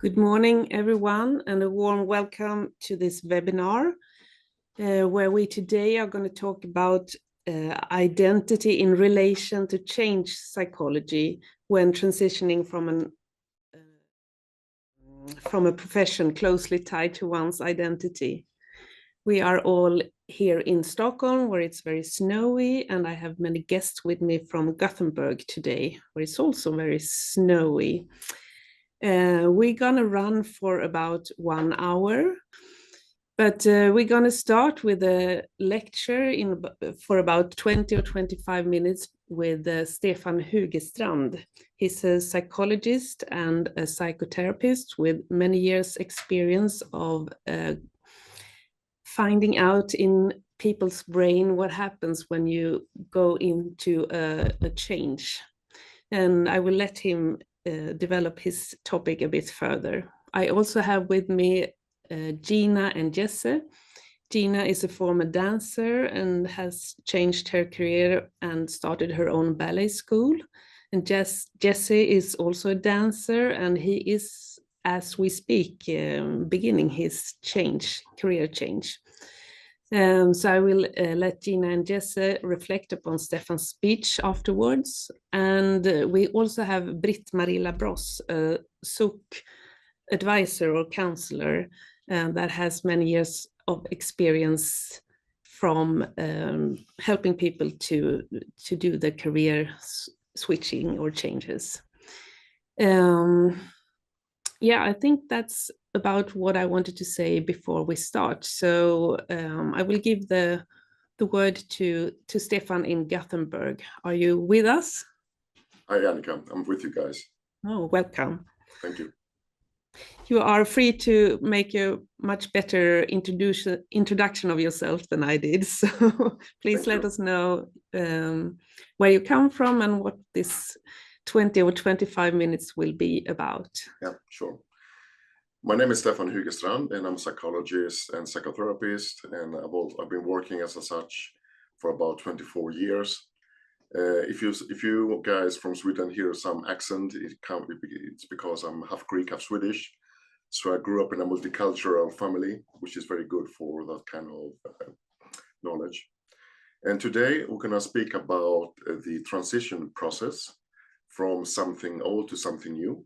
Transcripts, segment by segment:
Good morning, everyone, and a warm welcome to this webinar, where we today are going to talk about identity in relation to change psychology when transitioning from a profession closely tied to one's identity. We are all here in Stockholm, where it's very snowy, and I have many guests with me from Gothenburg today, where it's also very snowy. We're going to run for about 1 hour, but we're going to start with a lecture for about 20 or 25 minutes with Stefan Hugestrand. He's a psychologist and a psychotherapist with many years' experience of finding out in people's brain what happens when you go into a change. And I will let him develop his topic a bit further. I also have with me Gina and Jesse. Gina is a former dancer and has changed her career and started her own ballet school. And Jesse is also a dancer, and he is, as we speak, beginning his career change. So I will let Gina and Jesse reflect upon Stefan's speech afterwards. And we also have Britt Marie LaBrosse, a SOK advisor or counselor that has many years of experience from helping people to do the career switching or changes. Yeah, I think that's about what I wanted to say before we start. So I will give the word to Stefan in Gothenburg. Are you with us? Hi, Annika. I'm with you guys. Oh, welcome. Thank you. You are free to make a much better introduction of yourself than I did. So please let us know where you come from and what this 20 or 25 minutes will be about. Yeah, sure. My name is Stefan Hugestrand, and I'm a psychologist and psychotherapist, and I've been working as such for about 24 years. If you guys from Sweden hear some accent, it's because I'm half Greek, half Swedish. So I grew up in a multicultural family, which is very good for that kind of knowledge. And today we're going to speak about the transition process from something old to something new.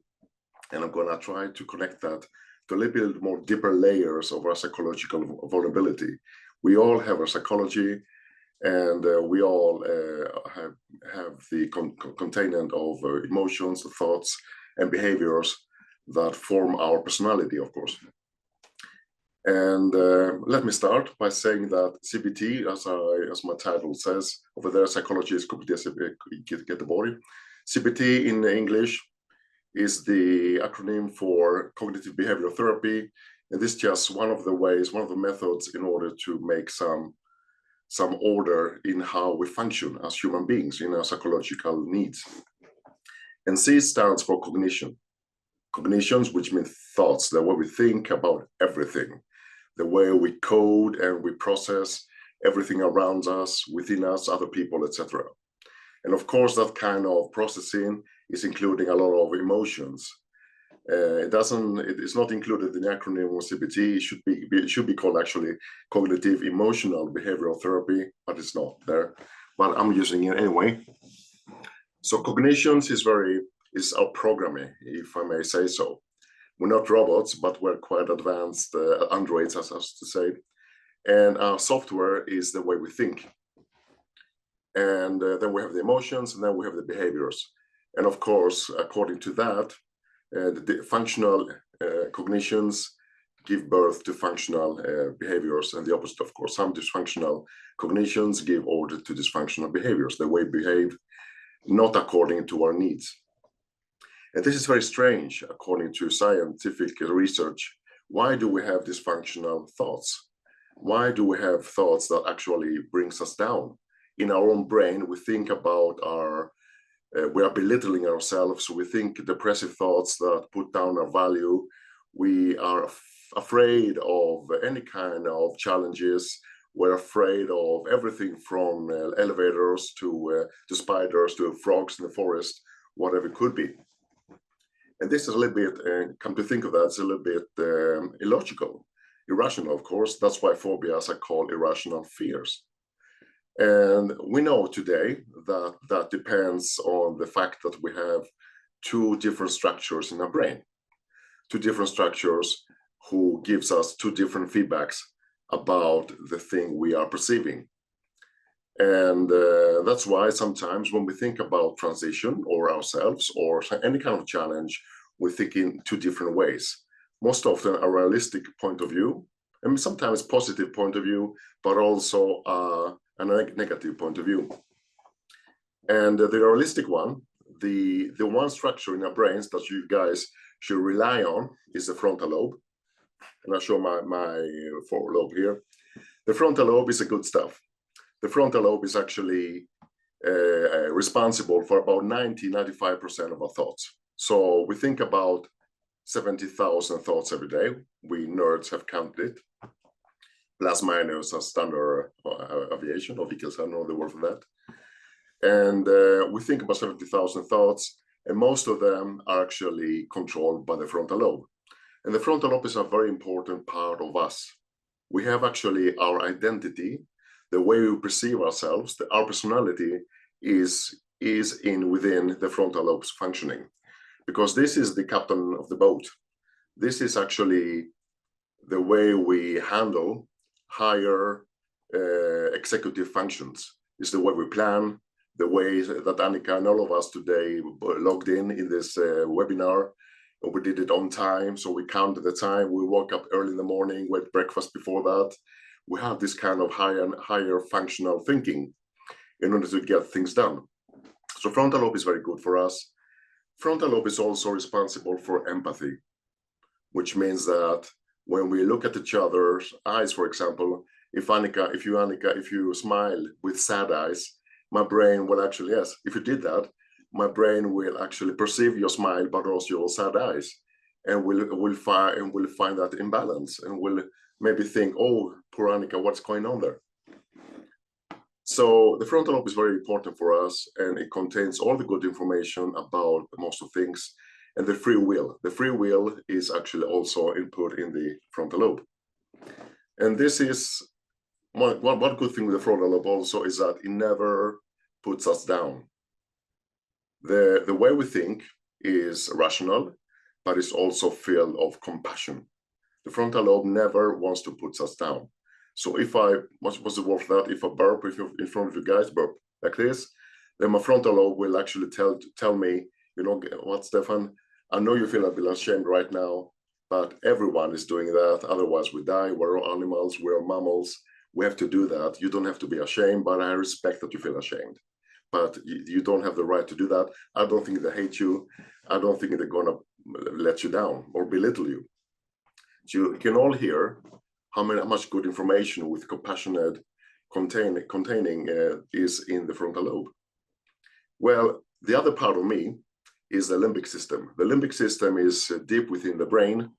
And I'm going to try to connect that to a little bit more deeper layers of our psychological vulnerability. We all have our psychology, and we all have the containment of emotions, thoughts, and behaviors that form our personality, of course. And let me start by saying that CBT, as my title says, over there, psychology is get the body. CBT in English is the acronym for cognitive behavioral therapy, and this is just one of the ways, one of the methods in order to make some order in how we function as human beings in our psychological needs. And C stands for cognition. Cognitions, which means thoughts, the way we think about everything, the way we code and we process everything around us, within us, other people, etc. And of course, that kind of processing is including a lot of emotions. It is not included in the acronym of CBT. It should be called actually cognitive emotional behavioral therapy, but it's not there. But I'm using it anyway. So cognitions is our programming, if I may say so. We're not robots, but we're quite advanced androids, as I was to say. And our software is the way we think. And then we have the emotions, and then we have the behaviors. And of course, according to that, the functional cognitions give birth to functional behaviors, and the opposite, of course. Some dysfunctional cognitions give order to dysfunctional behaviors, the way we behave, not according to our needs. And this is very strange, according to scientific research. Why do we have dysfunctional thoughts? Why do we have thoughts that actually brings us down? In our own brain, we think about we are belittling ourselves. We think depressive thoughts that put down our value. We are afraid of any kind of challenges. We're afraid of everything from elevators to spiders to frogs in the forest, whatever it could be. And this is a little bit, come to think of that, it's a little bit illogical, irrational, of course. That's why phobias are called irrational fears. And we know today that that depends on the fact that we have two different structures in our brain, two different structures who gives us two different feedbacks about the thing we are perceiving. And that's why sometimes when we think about transition or ourselves or any kind of challenge, we think in two different ways. Most often a realistic point of view, and sometimes positive point of view, but also a negative point of view. And the realistic one, the one structure in our brains that you guys should rely on is the frontal lobe. And I'll show my frontal lobe here. The frontal lobe is the good stuff. The frontal lobe is actually responsible for about 95% of our thoughts. So we think about 70,000 thoughts every day. We nerds have counted it. Plus minus a standard aviation or vehicles, I don't know the word for that. And we think about 70,000 thoughts, and most of them are actually controlled by the frontal lobe. And the frontal lobe is a very important part of us. We have actually our identity, the way we perceive ourselves, our personality is within the frontal lobe's functioning. Because this is the captain of the boat. This is actually the way we handle higher executive functions. It's the way we plan, the way that Annika and all of us today logged in this webinar. We did it on time, so we counted the time. We woke up early in the morning, we had breakfast before that. We have this kind of higher functional thinking in order to get things done. So frontal lobe is very good for us. Frontal lobe is also responsible for empathy, which means that when we look at each other's eyes, for example, if you smile with sad eyes, my brain will actually, yes, if you did that, my brain will actually perceive your smile, but also your sad eyes, and will find that imbalance, and will maybe think, oh, poor Annika, what's going on there? So the frontal lobe is very important for us, and it contains all the good information about most of things, and the free will. The free will is actually also input in the frontal lobe. And this is one good thing with the frontal lobe also is that it never puts us down. The way we think is rational, but it's also filled of compassion. The frontal lobe never wants to put us down. So if what's the word for that? If I burp in front of you guys, burp like this, then my frontal lobe will actually tell me, you know what, Stefan, I know you feel a bit ashamed right now, but everyone is doing that. Otherwise we die. We're all animals, we're mammals. We have to do that. You don't have to be ashamed, but I respect that you feel ashamed. But you don't have the right to do that. I don't think they hate you. I don't think they're gonna let you down or belittle you. So you can all hear how much good information with compassionate containing is in the frontal lobe. Well, the other part of me is the limbic system. The limbic system is deep within the brain,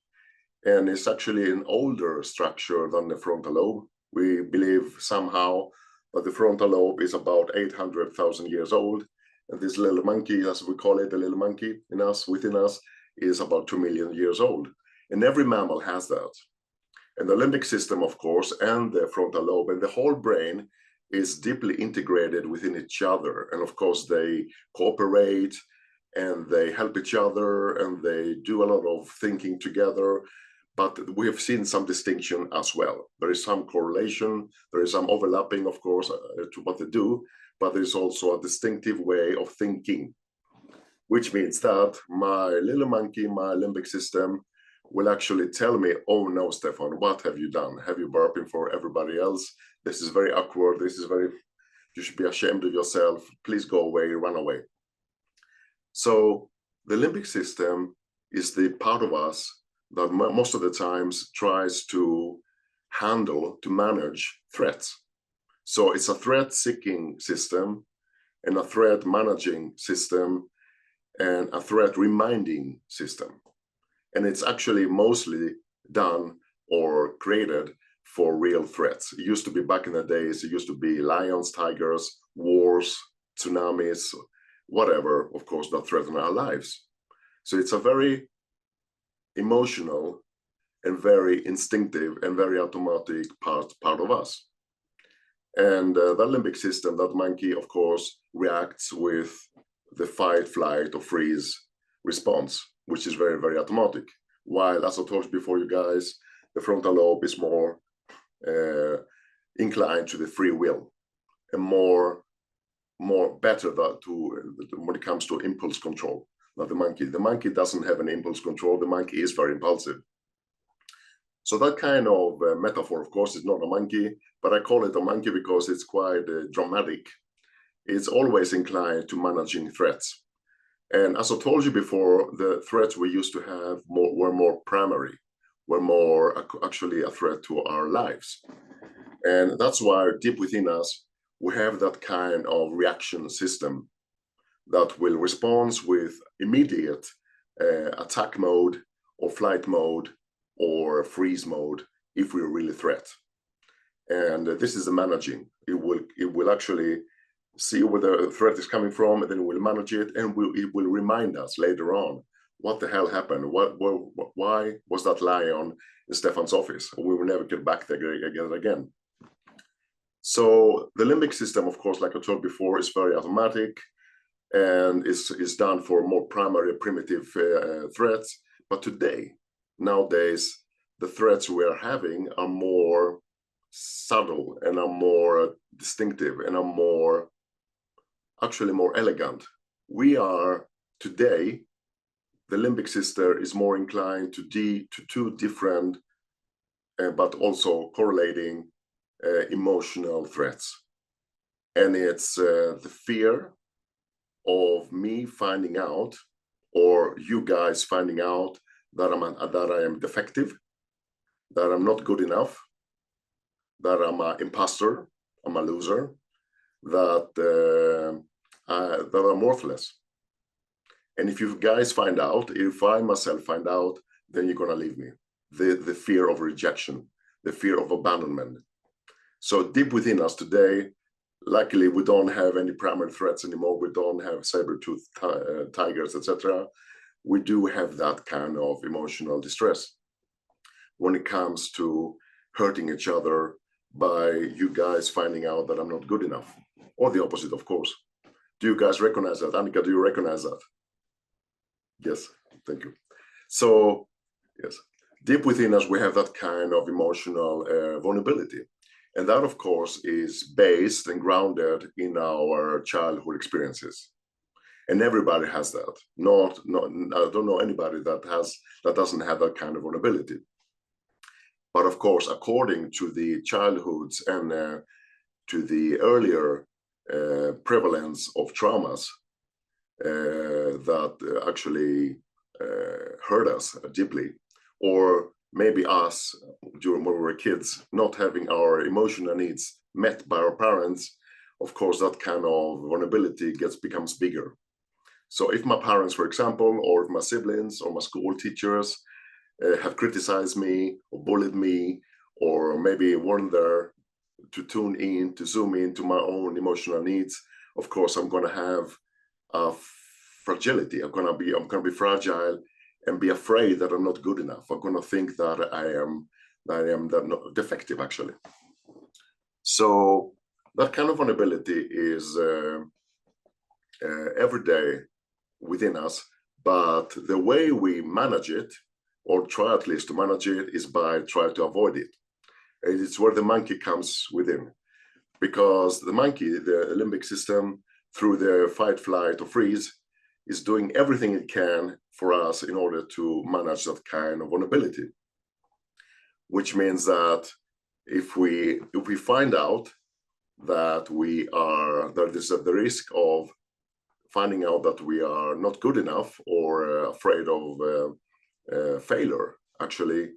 and it's actually an older structure than the frontal lobe. We believe somehow that the frontal lobe is about 800,000 years old, and this little monkey, as we call it, the little monkey within us, is about 2 million years old. And every mammal has that. And the limbic system, of course, and the frontal lobe and the whole brain is deeply integrated within each other. And of course, they cooperate and they help each other and they do a lot of thinking together. But we have seen some distinction as well. There is some correlation, there is some overlapping, of course, to what they do, but there is also a distinctive way of thinking, which means that my little monkey, my limbic system, will actually tell me, oh no, Stefan, what have you done? Have you burping for everybody else? This is very awkward. You should be ashamed of yourself. Please go away, run away. So the limbic system is the part of us that most of the times tries to manage threats. So it's a threat-seeking system and a threat-managing system and a threat-reminding system. And it's actually mostly done or created for real threats. It used to be back in the days, it used to be lions, tigers, wars, tsunamis, whatever, of course, that threaten our lives. So it's a very emotional and very instinctive and very automatic part of us. And the limbic system, that monkey, of course, reacts with the fight, flight, or freeze response, which is very, very automatic. While, as I told you before, you guys, the frontal lobe is more inclined to the free will and more better when it comes to impulse control. Not the monkey. The monkey doesn't have an impulse control. The monkey is very impulsive. So that kind of metaphor, of course, is not a monkey, but I call it a monkey because it's quite dramatic. It's always inclined to managing threats. And as I told you before, the threats we used to have were more primary, were more actually a threat to our lives. And that's why deep within us, we have that kind of reaction system that will respond with immediate attack mode or flight mode or freeze mode if we're really threat. And this is the managing. It will actually see where the threat is coming from, and then we'll manage it, and it will remind us later on what the hell happened. Why was that lion in Stefan's office? We will never get back there again. So the limbic system, of course, like I told before, is very automatic and is done for more primary, primitive threats. But nowadays, the threats we are having are more subtle and are more distinctive and are actually more elegant. We are today, the limbic system is more inclined to two different, but also correlating emotional threats. And it's the fear of me finding out, or you guys finding out, that I am defective, that I'm not good enough, that I'm an imposter, I'm a loser, that I'm worthless. And if you guys find out, if I myself find out, then you're gonna leave me. The fear of rejection, the fear of abandonment. So deep within us today, luckily we don't have any primary threats anymore. We don't have saber-toothed tigers, etc. We do have that kind of emotional distress when it comes to hurting each other by you guys finding out that I'm not good enough, or the opposite, of course. Do you guys recognize that? Annika, do you recognize that? Yes, thank you. So, yes, deep within us, we have that kind of emotional vulnerability. And that, of course, is based and grounded in our childhood experiences. And everybody has that. I don't know anybody that doesn't have that kind of vulnerability. But of course, according to the childhoods and to the earlier prevalence of traumas that actually hurt us deeply, or maybe us during when we were kids, not having our emotional needs met by our parents, of course, that kind of vulnerability becomes bigger. So if my parents, for example, or if my siblings or my school teachers have criticized me or bullied me, or maybe weren't there to tune in, to zoom into my own emotional needs, of course, I'm going to have a fragility. I'm going to be fragile and be afraid that I'm not good enough. I'm going to think that I am not defective, actually. So that kind of vulnerability is every day within us, but the way we manage it, or try at least to manage it, is by trying to avoid it. And it's where the monkey comes within, because the monkey, the limbic system, through the fight, flight, or freeze, is doing everything it can for us in order to manage that kind of vulnerability. Which means that if we find out that there is the risk of finding out that we are not good enough, or afraid of failure, actually,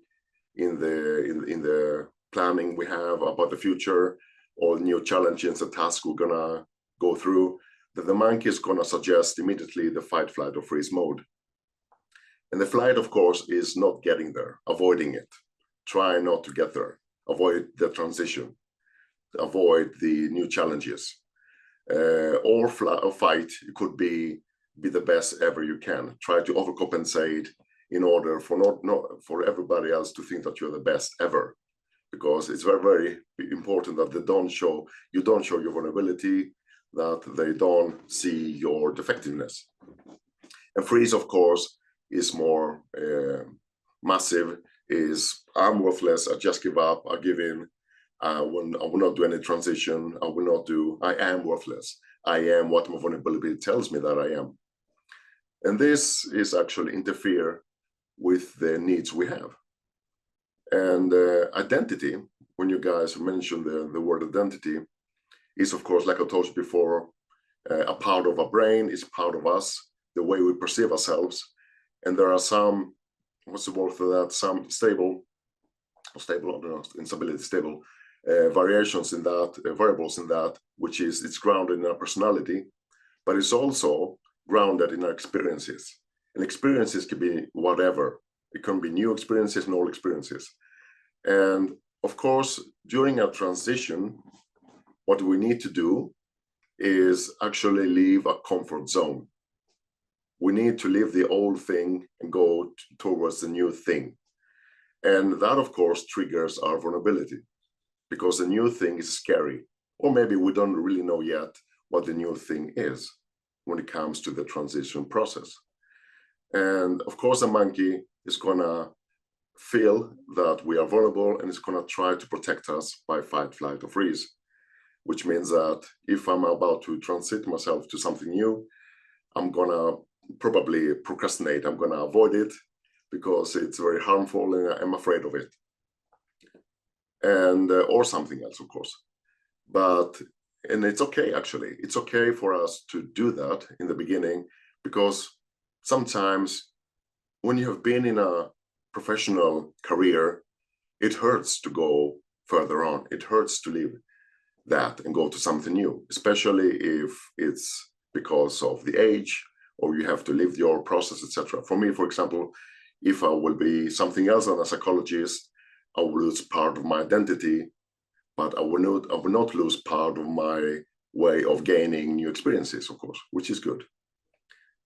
in the planning we have about the future, or new challenges and tasks we're gonna go through, that the monkey is gonna suggest immediately the fight, flight, or freeze mode. And the flight, of course, is not getting there, avoiding it, try not to get there, avoid the transition, avoid the new challenges. Or fight, it could be be the best ever you can. Try to overcompensate in order for not for everybody else to think that you're the best ever, because it's very, very important that you don't show your vulnerability, that they don't see your defectiveness. And freeze, of course, is more massive. Is I'm worthless. I just give up. I give in. I will not do any transition. I am worthless. I am what my vulnerability tells me that I am. And this is actually interfere with the needs we have. And identity, when you guys mentioned the word identity, is of course, like I told you before, a part of our brain, is part of us, the way we perceive ourselves. And there are some, what's the word for that? Some variations in that, variables in that, which is it's grounded in our personality, but it's also grounded in our experiences. And experiences can be whatever. It can be new experiences and old experiences. And of course, during our transition, what we need to do is actually leave a comfort zone. We need to leave the old thing and go towards the new thing. And that, of course, triggers our vulnerability, because the new thing is scary. Or maybe we don't really know yet what the new thing is when it comes to the transition process. And of course, the monkey is gonna feel that we are vulnerable and is gonna try to protect us by fight, flight, or freeze, which means that if I'm about to transit myself to something new, I'm gonna probably procrastinate. I'm gonna avoid it because it's very harmful and I'm afraid of it. And or something else, of course. And it's okay, actually. It's okay for us to do that in the beginning, because sometimes when you have been in a professional career, it hurts to go further on. It hurts to leave that and go to something new, especially if it's because of the age or you have to live your process, etc. For me, for example, if I will be something else than a psychologist, I will lose part of my identity, but I will not lose part of my way of gaining new experiences, of course, which is good.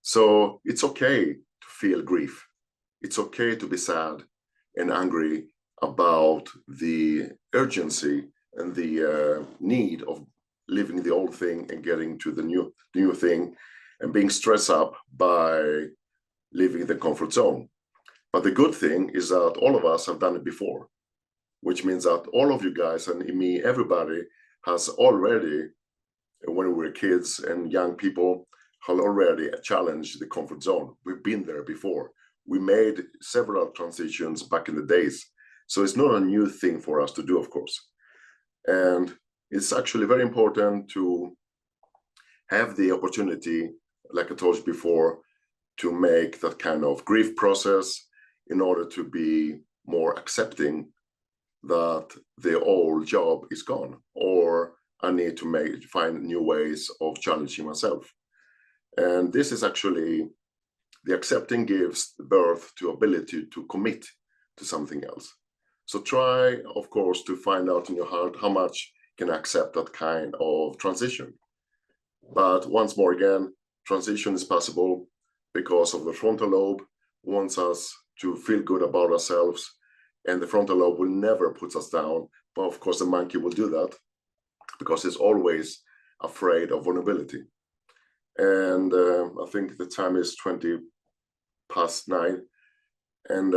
So it's okay to feel grief. It's okay to be sad and angry about the urgency and the need of leaving the old thing and getting to the new thing, and being stressed up by leaving the comfort zone. But the good thing is that all of us have done it before, which means that all of you guys and me, everybody has already, when we were kids and young people, have already challenged the comfort zone. We've been there before. We made several transitions back in the days. So it's not a new thing for us to do, of course. And it's actually very important to have the opportunity, like I told you before, to make that kind of grief process in order to be more accepting that the old job is gone, or I need to find new ways of challenging myself. And this is actually, the accepting gives birth to ability to commit to something else. So try, of course, to find out in your heart how much can accept that kind of transition. But once more again, transition is possible because of the frontal lobe wants us to feel good about ourselves, and the frontal lobe will never put us down. But of course, the monkey will do that because it's always afraid of vulnerability. And I think the time is 9:20. And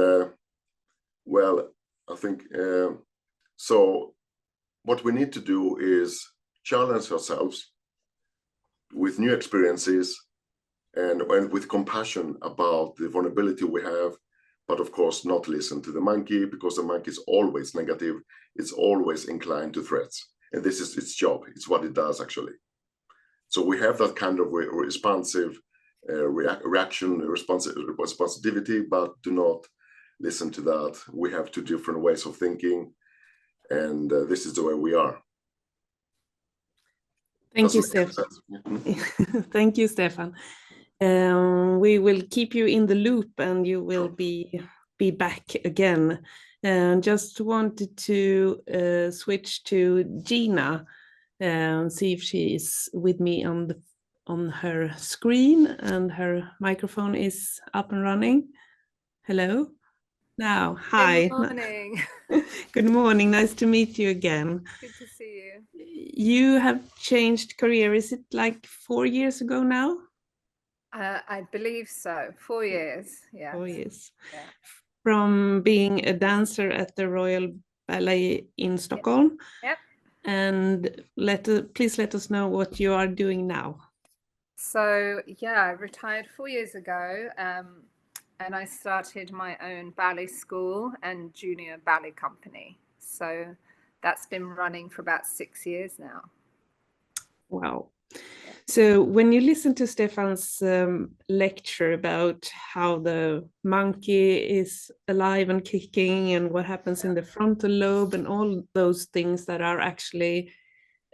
well, I think, so what we need to do is challenge ourselves with new experiences and with compassion about the vulnerability we have, but of course not listen to the monkey, because the monkey is always negative. It's always inclined to threats. And this is its job. It's what it does, actually. So we have that kind of responsive responsivity, but do not listen to that. We have two different ways of thinking, and this is the way we are. Thank you, Stefan. Thank you, Stefan. We will keep you in the loop, and you will be back again. And just wanted to switch to Gina and see if she is with me on her screen and her microphone is up and running. Hello. Now, hi. Good morning. Good morning. Nice to meet you again. Good to see you. You have changed career. Is it like 4 years ago now? I believe so. 4 years. Yeah. 4 years. Yeah. From being a dancer at the Royal Ballet in Stockholm. Yep. And please let us know what you are doing now. So yeah, I retired 4 years ago, and I started my own ballet school and junior ballet company. So that's been running for about 6 years now. Wow. So when you listen to Stefan's lecture about how the monkey is alive and kicking and what happens in the frontal lobe and all those things that are actually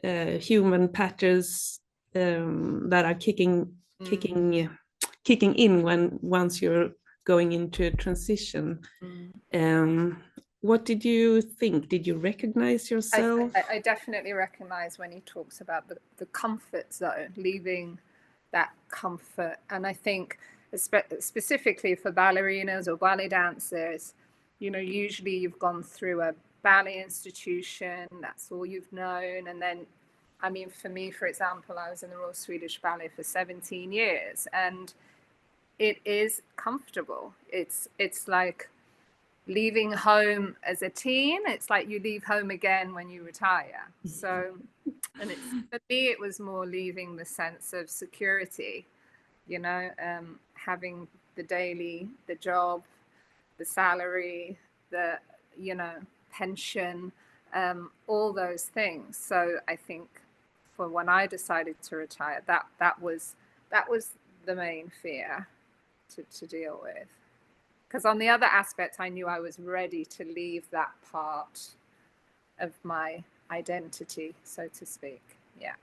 human patterns that are kicking in once you're going into a transition. What did you think? Did you recognize yourself? I definitely recognize when he talks about the comfort zone, leaving that comfort. And I think specifically for ballerinas or ballet dancers, you know, usually you've gone through a ballet institution, that's all you've known. And then, I mean, for me, for example, I was in the Royal Swedish Ballet for 17 years, and it is comfortable. It's like leaving home as a teen. It's like you leave home again when you retire. So, and it's, for me, it was more leaving the sense of security, you know, having the daily, the job, the salary, the, you know, pension, all those things. So I think for when I decided to retire, that was the main fear to deal with. Because on the other aspect, I knew I was ready to leave that part of my identity, so to speak. Yeah.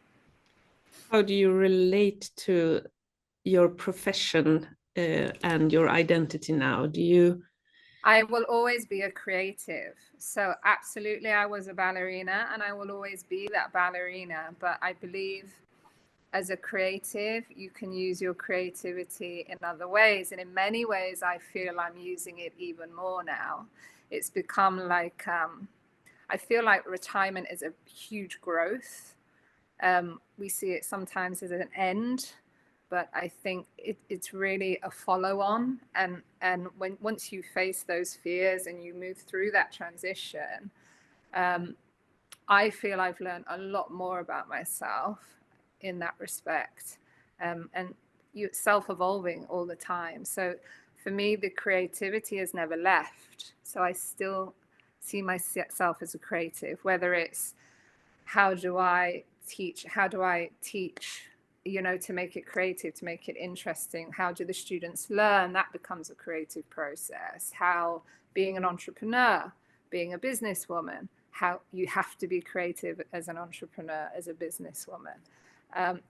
How do you relate to your profession and your identity now? I will always be a creative. So absolutely, I was a ballerina and I will always be that ballerina. But I believe as a creative, you can use your creativity in other ways. And in many ways, I feel I'm using it even more now. It's become like, I feel like retirement is a huge growth. We see it sometimes as an end, but I think it's really a follow-on. And once you face those fears and you move through that transition, I feel I've learned a lot more about myself in that respect, and you self-evolving all the time. So for me, the creativity has never left. So I still see myself as a creative, whether it's how do I teach, you know, to make it creative, to make it interesting. How do the students learn? That becomes a creative process. How being an entrepreneur, being a businesswoman, how you have to be creative as an entrepreneur, as a businesswoman.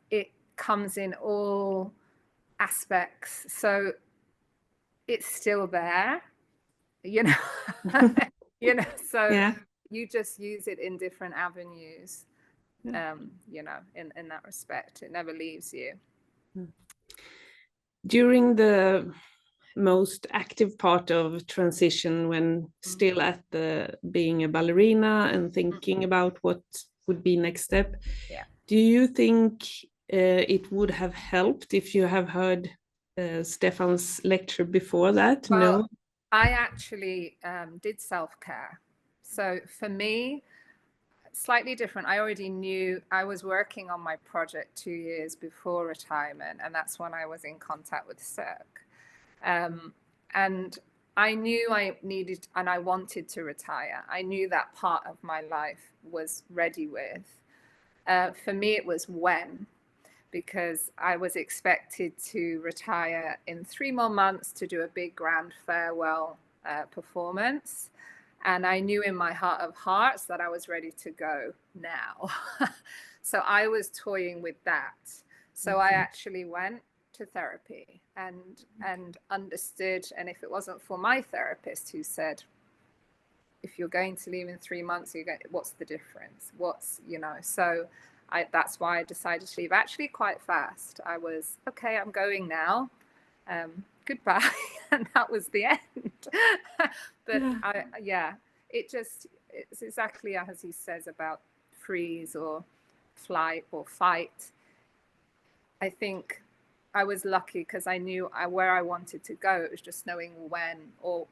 It comes in all aspects. So it's still there, you know, you know, so yeah. You just use it in different avenues, you know, in that respect. It never leaves you. During the most active part of transition, when still at the being a ballerina and thinking about what would be next step, do you think it would have helped if you have heard Stefan's lecture before that? Well, no, I actually did self-care. So for me, slightly different. I already knew I was working on my project 2 years before retirement, and that's when I was in contact with SOK. And I knew I needed and I wanted to retire. I knew that part of my life was ready with. For me, it was when, because I was expected to retire in 3 more months to do a big grand farewell performance. And I knew in my heart of hearts that I was ready to go now. So I was toying with that. So I actually went to therapy and understood. And if it wasn't for my therapist who said, if you're going to leave in 3 months, what's the difference? You know, so that's why I decided to leave actually quite fast. I was, okay, I'm going now. Goodbye. And that was the end. But it's exactly as he says about freeze or flight or fight. I think I was lucky because I knew where I wanted to go. It was just knowing when, or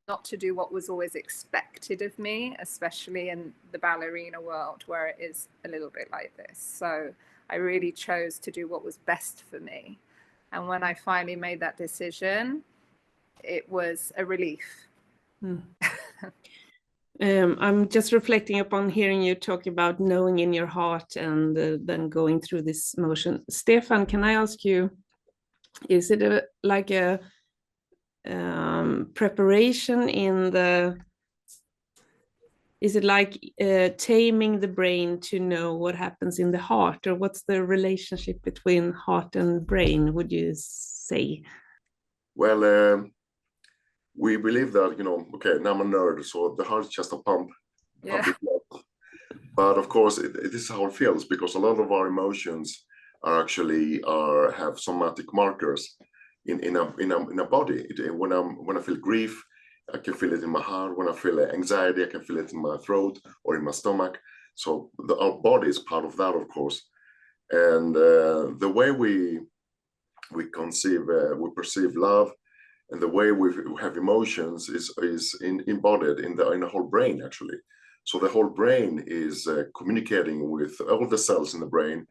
not to do what was always expected of me, especially in the ballerina world where it is a little bit like this. So I really chose to do what was best for me. And when I finally made that decision, it was a relief. I'm just reflecting upon hearing you talk about knowing in your heart and then going through this motion. Stefan, can I ask you, is it like a preparation in the, is it like taming the brain to know what happens in the heart, or what's the relationship between heart and brain, would you say? Well, we believe that, okay, now I'm a nerd, so the heart is just a pump. Yeah. But of course, it is how it feels, because a lot of our emotions are actually have somatic markers in a body. When I feel grief, I can feel it in my heart. When I feel anxiety, I can feel it in my throat or in my stomach. So our body is part of that, of course. And the way we perceive love, and the way we have emotions is embodied in the whole brain, actually. So the whole brain is communicating with all the cells in the brain,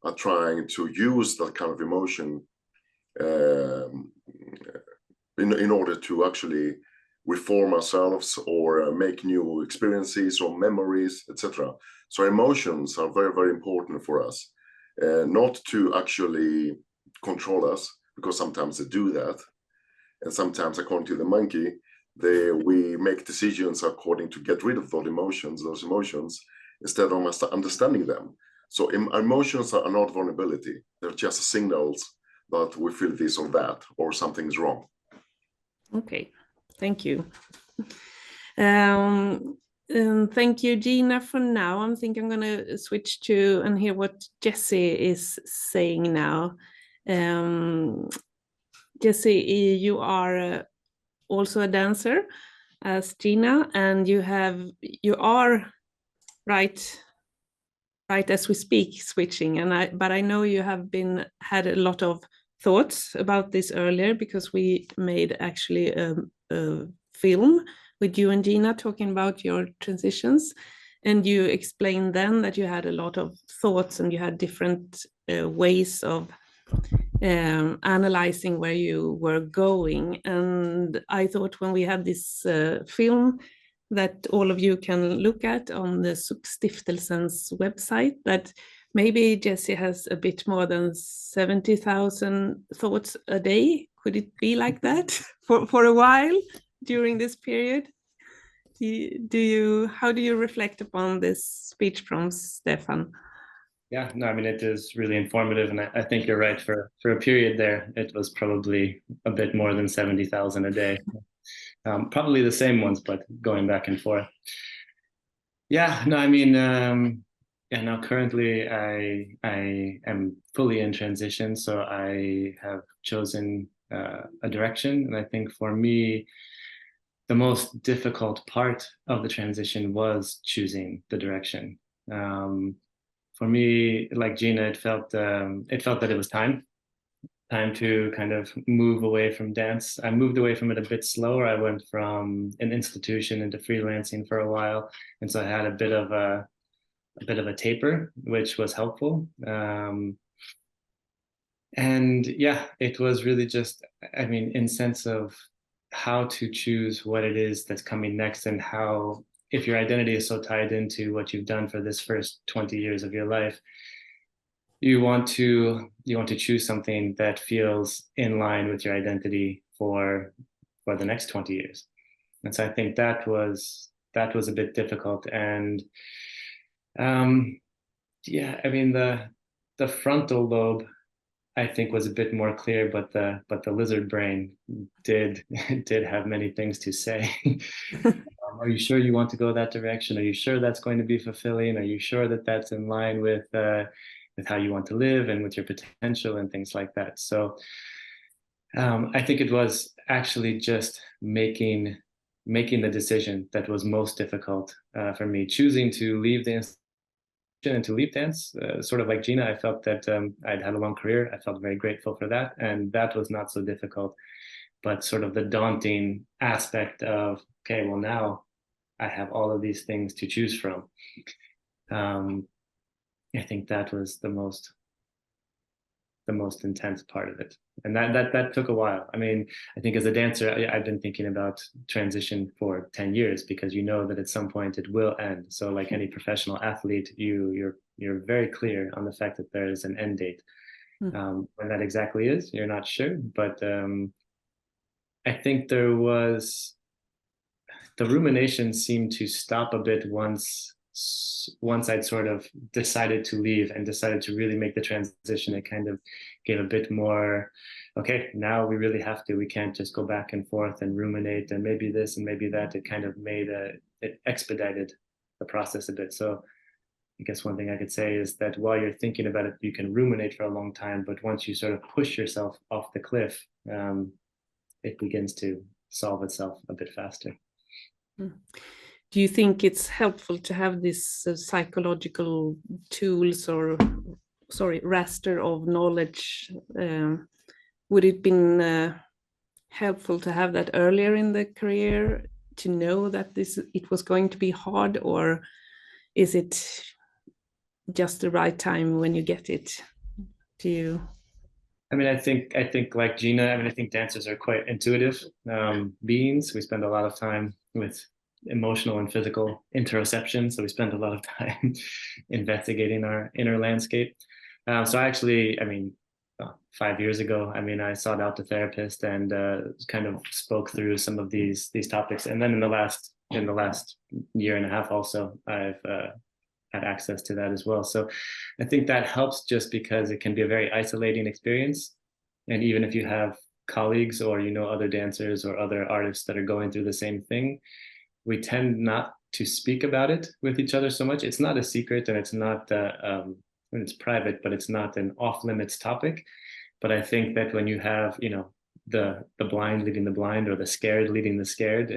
are trying to use that kind of emotion in order to actually reform ourselves or make new experiences or memories, etc. So emotions are very, very important for us, not to actually control us, because sometimes they do that. And sometimes, according to the monkey, we make decisions according to get rid of those emotions, instead of understanding them. So emotions are not vulnerability. They're just signals that we feel this or that, or something's wrong. Okay, thank you. Thank you, Gina, for now. I think I'm going to switch to and hear what Jessie is saying now. Jessie, you are also a dancer as Gina, and you are right as we speak switching, but I know you have had a lot of thoughts about this earlier, because we made actually a film with you and Gina talking about your transitions, and you explained then that you had a lot of thoughts and you had different ways of analyzing where you were going. And I thought when we had this film that all of you can look at on the SOK Stiftelsen's website, that maybe Jessie has a bit more than 70,000 thoughts a day. Could it be like that for a while during this period? How do you reflect upon this speech from Stefan? Yeah, no, I mean, it is really informative, and I think you're right. For a period there, it was probably a bit more than 70,000 a day. Probably the same ones, but going back and forth. Yeah, no, I mean, now currently I am fully in transition, so I have chosen a direction, and I think for me, the most difficult part of the transition was choosing the direction. For me, like Gina, it felt that it was time to kind of move away from dance. I moved away from it a bit slower. I went from an institution into freelancing for a while, and so I had a bit of a taper, which was helpful. And yeah, it was really just, I mean, in sense of how to choose what it is that's coming next, and how, if your identity is so tied into what you've done for this first 20 years of your life, you want to choose something that feels in line with your identity for the next 20 years. And so I think that was a bit difficult. And yeah, I mean, the frontal lobe, I think, was a bit more clear, but the lizard brain did have many things to say. are you sure you want to go that direction? Are you sure that's going to be fulfilling? Are you sure that that's in line with how you want to live and with your potential and things like that? So I think it was actually just making the decision that was most difficult for me, choosing to leave the institution and to leave dance. Sort of like Gina, I felt that I'd had a long career. I felt very grateful for that, and that was not so difficult. But sort of the daunting aspect of, okay, well, now I have all of these things to choose from. I think that was the most intense part of it, and that took a while. I mean, I think as a dancer, I've been thinking about transition for 10 years, because you know that at some point it will end. So like any professional athlete, you're very clear on the fact that there is an end date. When that exactly is, you're not sure, but I think there was, the rumination seemed to stop a bit once I'd sort of decided to leave and decided to really make the transition. It kind of gave a bit more, okay, now we really have to, we can't just go back and forth and ruminate and maybe this and maybe that. It kind of it expedited the process a bit. So I guess one thing I could say is that while you're thinking about it, you can ruminate for a long time, but once you sort of push yourself off the cliff, it begins to solve itself a bit faster. Do you think it's helpful to have this psychological tools or, raster of knowledge? Would it been helpful to have that earlier in the career, to know that it was going to be hard, or is it just the right time when you get it? Do you? I mean, I think like Gina, I mean, I think dancers are quite intuitive beings. We spend a lot of time with emotional and physical interoception. So we spend a lot of time investigating our inner landscape. So I mean, 5 years ago, I mean, I sought out a therapist and kind of spoke through some of these topics. And then in the last year and a half also, I've had access to that as well. So I think that helps, just because it can be a very isolating experience. And even if you have colleagues or, you know, other dancers or other artists that are going through the same thing, we tend not to speak about it with each other so much. It's not a secret, and it's not, when it's private, but it's not an off limits topic. But I think that when you have, you know, the blind leading the blind, or the scared leading the scared,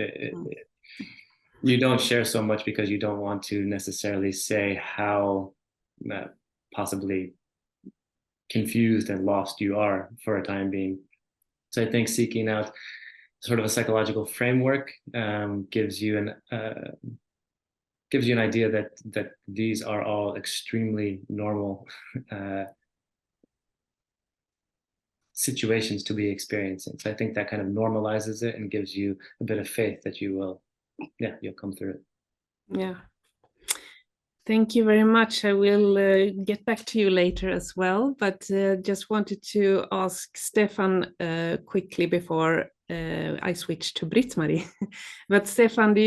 you don't share so much, because you don't want to necessarily say how possibly confused and lost you are for a time being. So I think seeking out sort of a psychological framework gives you an idea that these are all extremely normal situations to be experiencing. So I think that kind of normalizes it and gives you a bit of faith that you'll come through it. Yeah. Thank you very much. I will get back to you later as well, but just wanted to ask Stefan quickly before I switch to Britt Marie. But Stefan,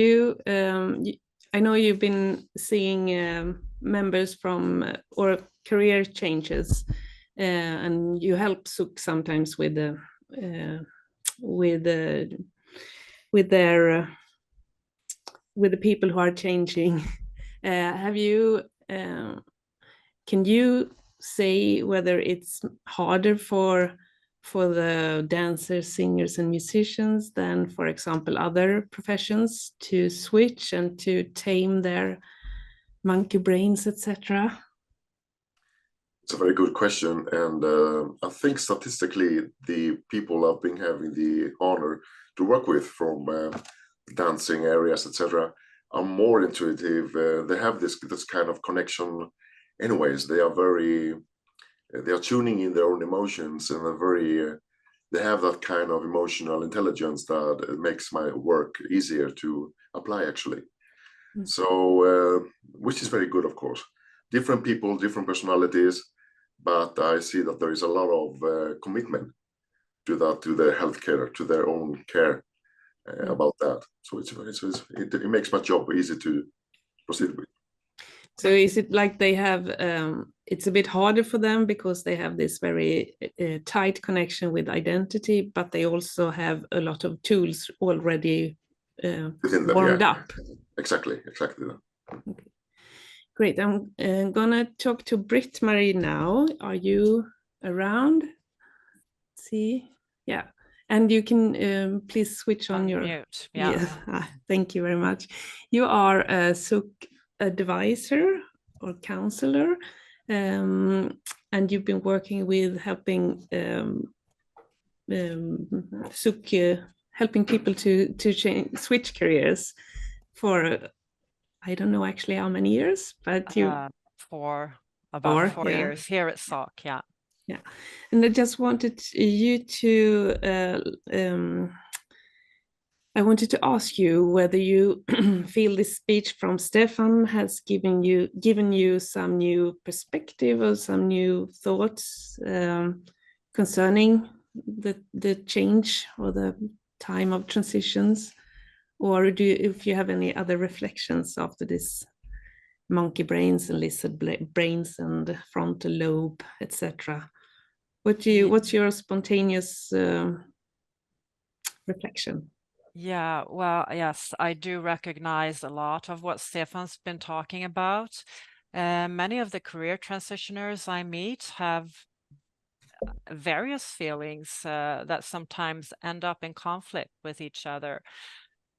I know you've been seeing members from or career changes, and you help SOK sometimes with the people who are changing. Can you say whether it's harder for the dancers, singers, and musicians than, for example, other professions to switch and to tame their monkey brains, etc.? It's a very good question, and I think statistically, the people I've been having the honor to work with from dancing areas, etc., are more intuitive. They have this kind of connection. Anyways, they are tuning in their own emotions, and they have that kind of emotional intelligence that makes my work easier to apply, actually. So, which is very good, of course. Different people, different personalities, but I see that there is a lot of commitment to that, to their healthcare, to their own care about that. So it makes my job easy to proceed with. So is it like they have, it's a bit harder for them because they have this very tight connection with identity, but they also have a lot of tools already within them, warmed yeah. up. Exactly. Okay. Great. I'm gonna talk to Britt Marie now. Are you around? See, yeah. And you can please switch on your mute. Yeah. Thank you very much. You are a SOK advisor or counselor, and you've been working with helping SOK, helping people to switch careers for I don't know actually how many years, but you for about 4 yeah. years here at SOK. Yeah. Yeah, and I just wanted you to I wanted to ask you whether you feel this speech from Stefan has given you some new perspective or some new thoughts concerning the change or the time of transitions, or if you have any other reflections after this monkey brains and lizard brains and frontal lobe, etc. What's your spontaneous reflection? Yeah, well, yes, I do recognize a lot of what Stefan's been talking about. Many of the career transitioners I meet have various feelings that sometimes end up in conflict with each other.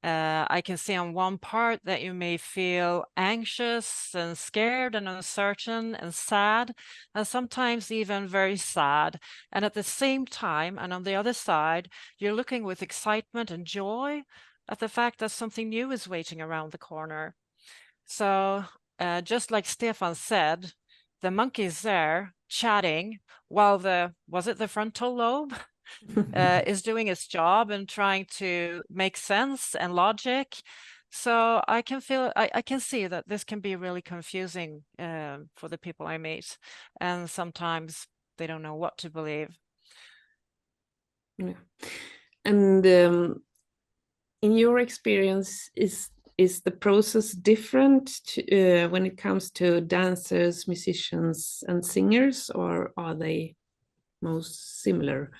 I can see on one part that you may feel anxious and scared and uncertain and sad, and sometimes even very sad. And at the same time, and on the other side, you're looking with excitement and joy at the fact that something new is waiting around the corner. So just like Stefan said, the monkey's there chatting while was it the frontal lobe? Is doing its job and trying to make sense and logic. So I can see that this can be really confusing for the people I meet, and sometimes they don't know what to believe. Yeah. And in your experience, is the process different when it comes to dancers, musicians, and singers, or are they most similar?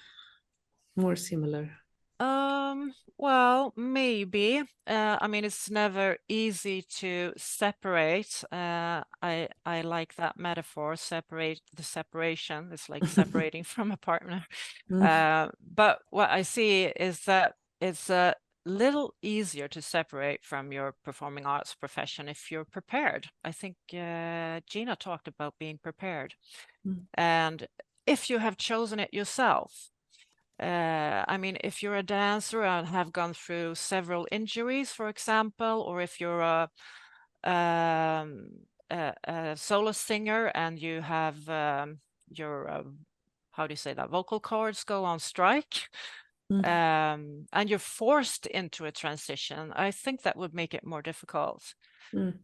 More similar? Well, maybe. I mean, it's never easy to separate. I like that metaphor, separate the separation. It's like separating from a partner. But what I see is that it's a little easier to separate from your performing arts profession if you're prepared. I think Gina talked about being prepared. And if you have chosen it yourself. I mean, if you're a dancer and have gone through several injuries, for example, or if you're a solo singer and you have your, how do you say that, vocal cords go on strike, and you're forced into a transition, I think that would make it more difficult. And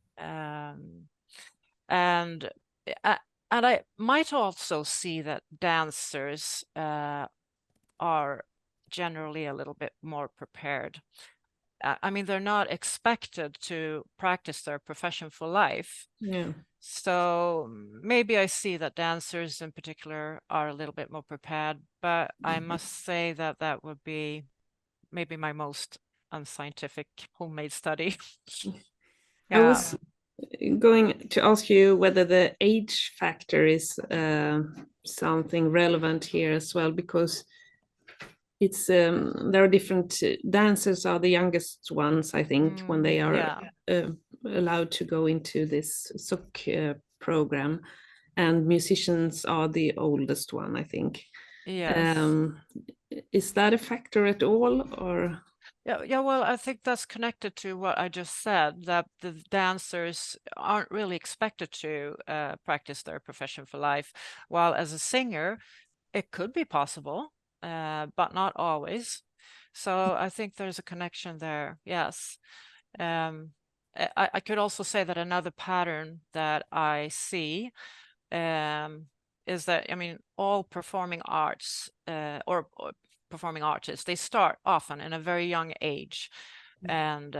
I might also see that dancers are generally a little bit more prepared. I mean, they're not expected to practice their profession for life. Yeah. So maybe I see that dancers in particular are a little bit more prepared, but I must say that that would be maybe my most unscientific homemade study. I was going to ask you whether the age factor is something relevant here as well, because it's there are different dancers are the youngest ones, I think, when they are allowed to go into this SOK program, and musicians are the oldest one, I think. Yes. Is that a factor at all, or? Yeah, well, I think that's connected to what I just said, that the dancers aren't really expected to practice their profession for life, while as a singer, it could be possible, but not always. So I think there's a connection there, yes. I could also say that another pattern that I see is that, I mean, all performing arts or performing artists, they start often in a very young age. And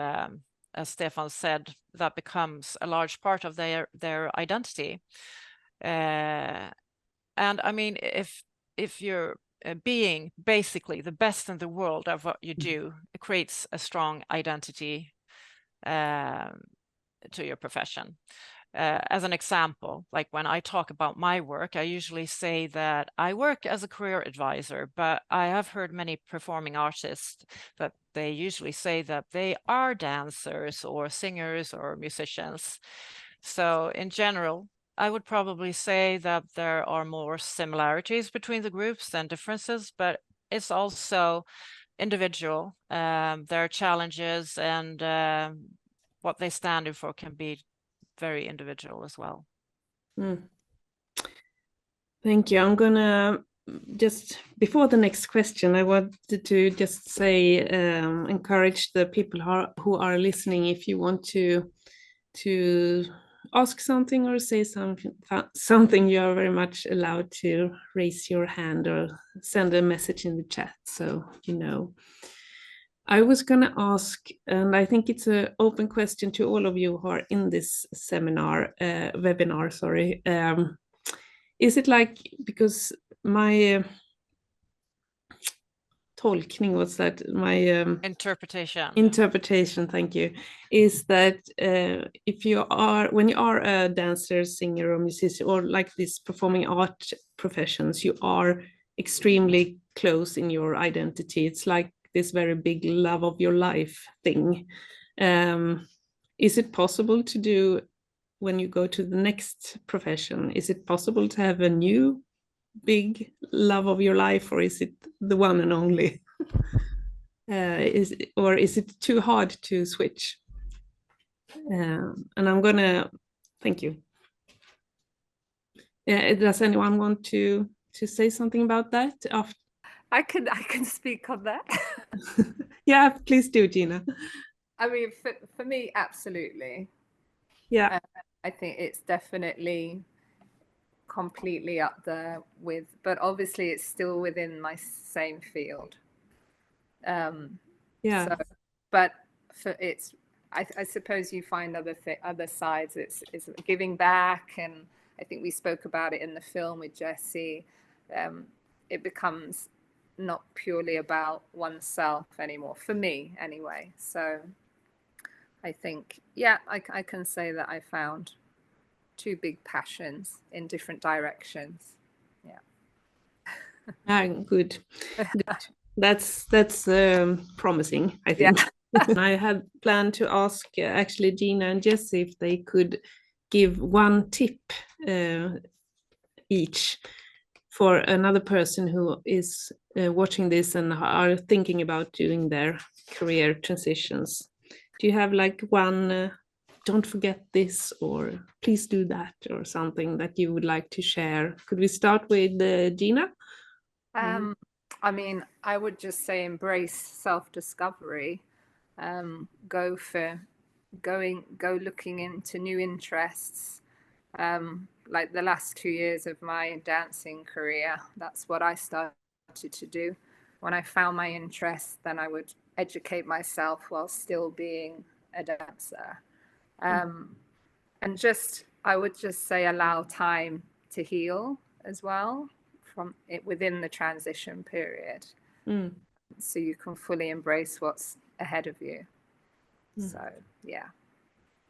as Stefan said, that becomes a large part of their identity. And I mean, if you're being basically the best in the world of what you do, it creates a strong identity to your profession. As an example, like when I talk about my work, I usually say that I work as a career advisor, but I have heard many performing artists that they usually say that they are dancers or singers or musicians. So in general, I would probably say that there are more similarities between the groups than differences, but it's also individual. There are challenges, and what they stand for can be very individual as well. Thank you. I'm gonna just, before the next question, I wanted to just say, encourage the people who are listening, if you want to ask something or say something, you are very much allowed to raise your hand or send a message in the chat, so you know. I was going to ask, and I think it's an open question to all of you who are in this webinar, sorry. Is it like, because my tolkning, what's that? My interpretation, thank you, is that when you are a dancer, singer, or musician, or like these performing art professions, you are extremely close in your identity. It's like this very big love of your life thing. Is it possible to do, when you go to the next profession, is it possible to have a new big love of your life, or is it the one and only? Or is it too hard to switch? And I'm gonna, thank you. Does anyone want to say something about that? I can speak on that. Yeah, please do, Gina. I mean, for me, absolutely. Yeah. I think it's definitely completely up there with, but obviously it's still within my same field. Yeah. So, but I suppose you find other sides. It's giving back, and I think we spoke about it in the film with Jesse. It becomes not purely about oneself anymore, for me anyway. So I think, yeah, I can say that I found two big passions in different directions. Yeah. Good. That's promising, I think. Yeah. I had planned to ask actually Gina and Jesse if they could give one tip each for another person who is watching this and are thinking about doing their career transitions. Do you have like one, don't forget this, or please do that, or something that you would like to share? Could we start with Gina? I mean, I would just say embrace self-discovery. Go looking into new interests. Like the last 2 years of my dancing career, that's what I started to do. When I found my interest, then I would educate myself while still being a dancer. And I would just say allow time to heal as well from it within the transition period. So you can fully embrace what's ahead of you. So, yeah.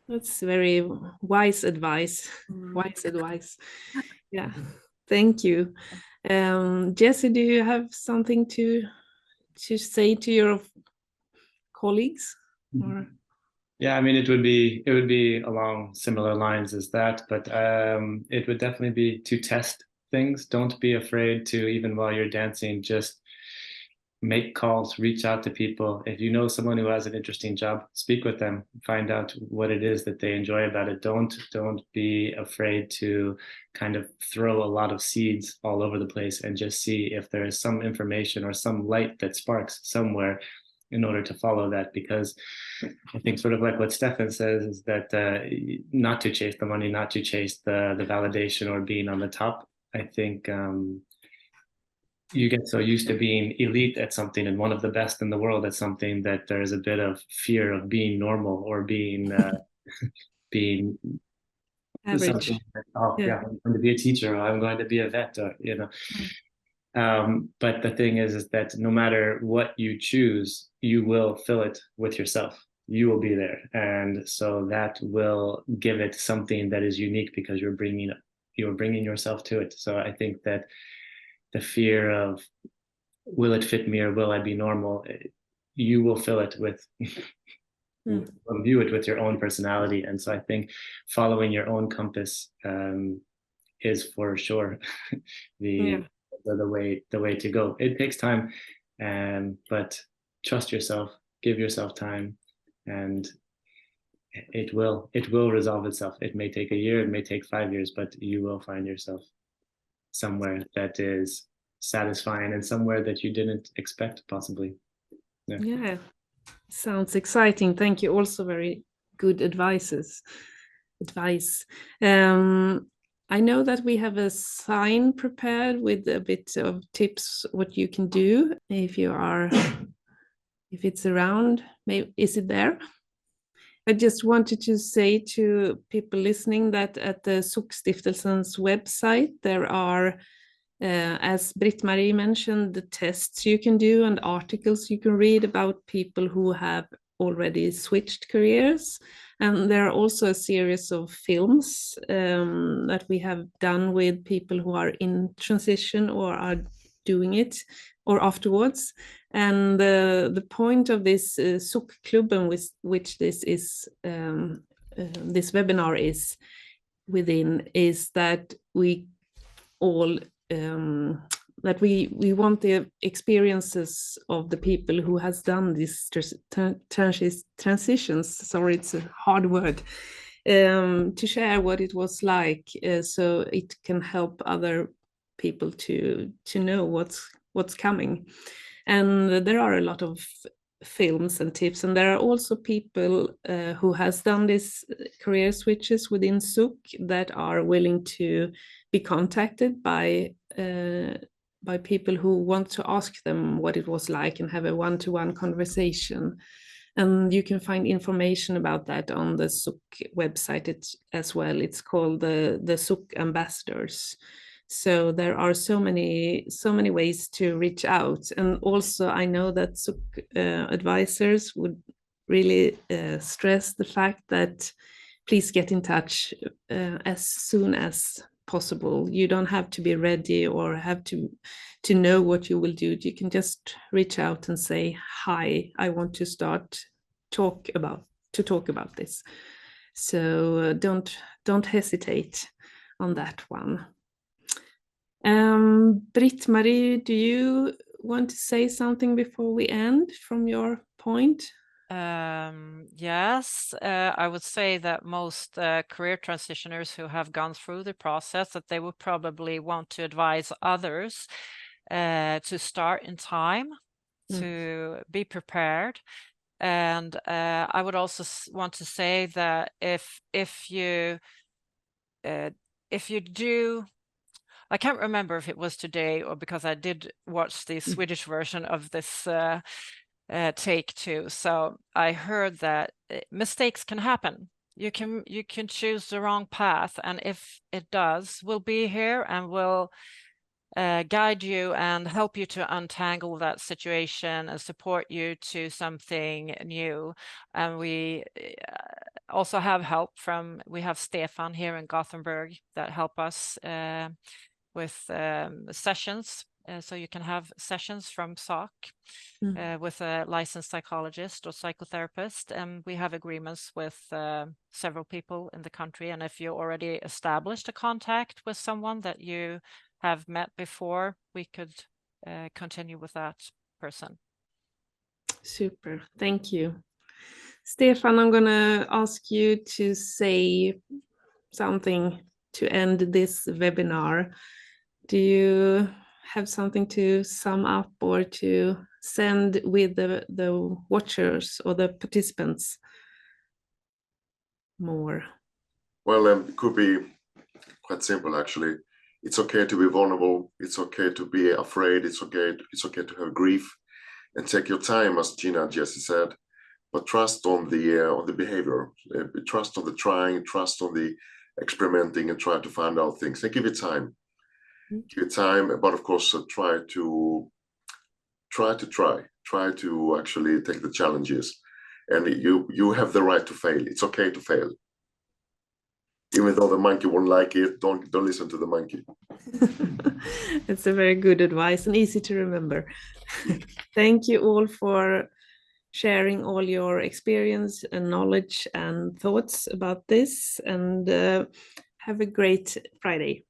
That's very wise advice. Wise advice. Yeah. Thank you. Jesse, do you have something to say to your colleagues? Or? Yeah, I mean, it would be along similar lines as that, but it would definitely be to test things. Don't be afraid to, even while you're dancing, just make calls, reach out to people. If you know someone who has an interesting job, speak with them, find out what it is that they enjoy about it. Don't be afraid to kind of throw a lot of seeds all over the place and just see if there is some information or some light that sparks somewhere in order to follow that. Because I think sort of like what Stefan says is that not to chase the money, not to chase the validation or being on the top. I think you get so used to being elite at something and one of the best in the world at something that there's a bit of fear of being normal or being average. Something that, I'm going to be a teacher, or I'm going to be a vet, or But the thing is that no matter what you choose, you will fill it with yourself. You will be there, and so that will give it something that is unique because you're bringing yourself to it. So I think that the fear of will it fit me or will I be normal, you will fill it with view it with your own personality. And so I think following your own compass is for sure the way to go. It takes time, but trust yourself, give yourself time, and it will resolve itself. It may take a year, it may take 5 years, but you will find yourself somewhere that is satisfying and somewhere that you didn't expect possibly. Yeah, sounds exciting. Thank you. Also very good advice. I know that we have a sign prepared with a bit of tips what you can do if it's around. Maybe is it there? I just wanted to say to people listening that at the SOK Stiftelsen's website there are, as Britt Marie mentioned, the tests you can do and articles you can read about people who have already switched careers. And there are also a series of films that we have done with people who are in transition or are doing it or afterwards. And the point of this SOK Klubben, which this is this webinar is within, is that we all that we want the experiences of the people who has done these transitions. Sorry, it's a hard word. To share what it was like, so it can help other people to know what's coming. And there are a lot of films and tips, and there are also people who has done these career switches within SOK that are willing to be contacted by people who want to ask them what it was like and have a one-to-one conversation. And you can find information about that on the SOK website as well. It's called the SOK Ambassadors. So there are so many ways to reach out. And also I know that SOK advisors would really stress the fact that please get in touch as soon as possible. You don't have to be ready or have to know what you will do. You can just reach out and say, hi, I want to start talk about this. So don't hesitate on that one. Britt Marie, do you want to say something before we end from your point? Yes, I would say that most career transitioners who have gone through the process, that they would probably want to advise others to start in time, to be prepared. And I would also want to say that if you do, I can't remember if it was today or because I did watch the Swedish version of this take too. So I heard that mistakes can happen. You can choose the wrong path, and if it does, we'll be here and we'll guide you and help you to untangle that situation and support you to something new. And we also have help we have Stefan here in Gothenburg that help us with sessions. So you can have sessions from SOK with a licensed psychologist or psychotherapist. And we have agreements with several people in the country. And if you already established a contact with someone that you have met before, we could continue with that person. Super, thank you. Stefan, I'm gonna ask you to say something to end this webinar. Do you have something to sum up or to send with the watchers or the participants more? Well, it could be quite simple actually. It's okay to be vulnerable. It's okay to be afraid. It's okay to have grief, and take your time, as Gina and Jesse said. But trust on the behavior. Trust on the trying. Trust on the experimenting, and try to find out things. And give it time. give it time, but of course try to actually take the challenges, and you have the right to fail. It's okay to fail, even though the monkey won't like it. Don't listen to the monkey. It's a very good advice and easy to remember. Thank you all for sharing all your experience and knowledge and thoughts about this, and have a great Friday.